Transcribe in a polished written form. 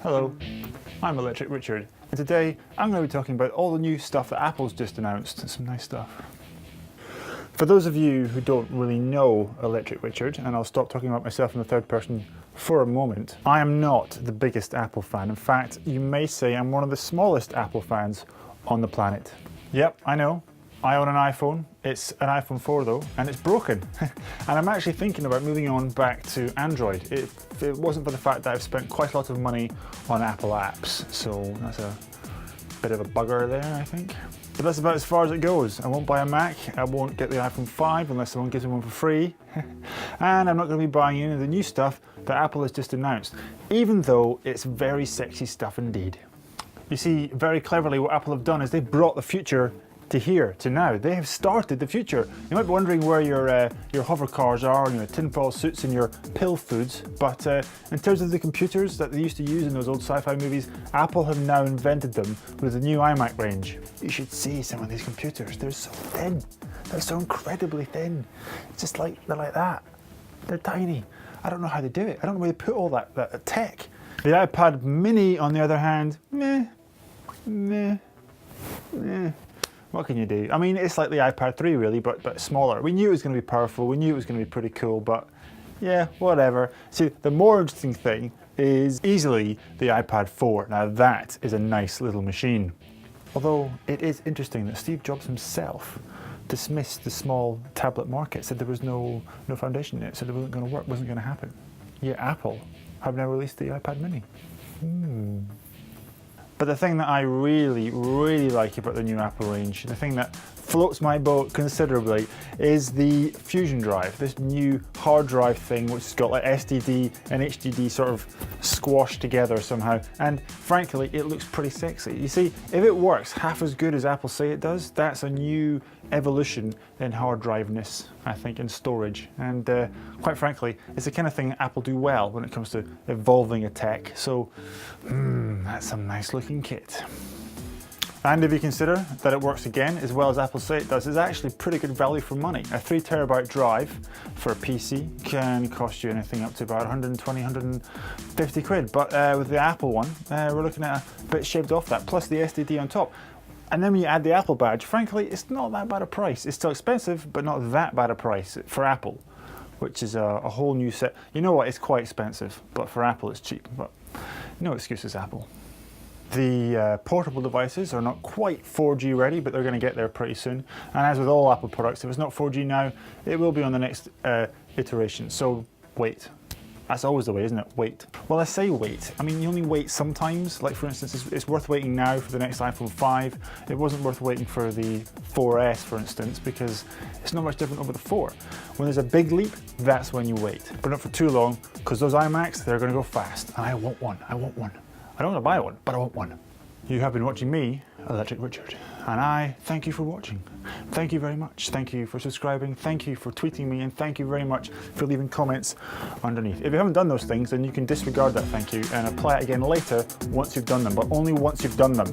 Hello, I'm Electric Richard, and today I'm going to be talking about all the new stuff that Apple's just announced. Some nice stuff. For those of you who don't really know Electric Richard, and I'll stop talking about myself in the third person for a moment, I am not the biggest Apple fan. In fact, you may say I'm one of the smallest Apple fans on the planet. Yep, I know. I own an iPhone. It's an iPhone 4 though, and it's broken. And I'm actually thinking about moving on back to Android. If it wasn't for the fact that I've spent quite a lot of money on Apple apps, so that's a bit of a bugger there, I think. But that's about as far as it goes. I won't buy a Mac, I won't get the iPhone 5 unless someone gives me one for free. And I'm not going to be buying any of the new stuff that Apple has just announced, even though it's very sexy stuff indeed. You see, very cleverly what Apple have done is they brought the future to here, to now. They have started the future. You might be wondering where your hover cars are, and your tinfoil suits and your pill foods, but in terms of the computers that they used to use in those old sci-fi movies, Apple have now invented them with the new iMac range. You should see some of these computers. They're so thin. They're so incredibly thin. It's just like, they're like that. They're tiny. I don't know how they do it. I don't know where they put all that tech. The iPad mini, on the other hand, meh. What can you do? I mean, it's like the iPad 3 really, but smaller. We knew it was going to be powerful, we knew it was going to be pretty cool, but yeah, whatever. See, the more interesting thing is easily the iPad 4. Now that is a nice little machine. Although it is interesting that Steve Jobs himself dismissed the small tablet market, said there was no foundation in it, said it wasn't going to work, wasn't going to happen. Yet Apple have now released the iPad mini. But the thing that I really like about the new Apple range, the thing that floats my boat considerably, is the Fusion drive, this new hard drive thing which has got like SDD and HDD sort of squashed together somehow, and frankly it looks pretty sexy. You see, if it works half as good as Apple say it does, that's a new evolution in hard driveness, I think, in storage, and quite frankly it's the kind of thing Apple do well when it comes to evolving a tech, so that's some nice looking kit. And if you consider that it works again as well as Apple say it does, it's actually pretty good value for money. A 3TB drive for a PC can cost you anything up to about 120, 150 quid. But with the Apple one, we're looking at a bit shaved off that, plus the SDD on top. And then when you add the Apple badge, frankly, it's not that bad a price. It's still expensive, but not that bad a price for Apple, which is a whole new set. You know what, it's quite expensive, but for Apple it's cheap. But no excuses, Apple. The portable devices are not quite 4G ready, but they're going to get there pretty soon. And as with all Apple products, if it's not 4G now, it will be on the next iteration. So wait. That's always the way, isn't it? Wait. Well, I say wait. I mean, you only wait sometimes. Like for instance, it's worth waiting now for the next iPhone 5. It wasn't worth waiting for the 4S, for instance, because it's not much different over the 4. When there's a big leap, that's when you wait. But not for too long, because those iMacs, they're going to go fast. And I want one. I want one. I don't want to buy one, but I want one. You have been watching me, Electric Richard, and I thank you for watching. Thank you very much. Thank you for subscribing. Thank you for tweeting me, and thank you very much for leaving comments underneath. If you haven't done those things, then you can disregard that thank you and apply it again later once you've done them, but only once you've done them.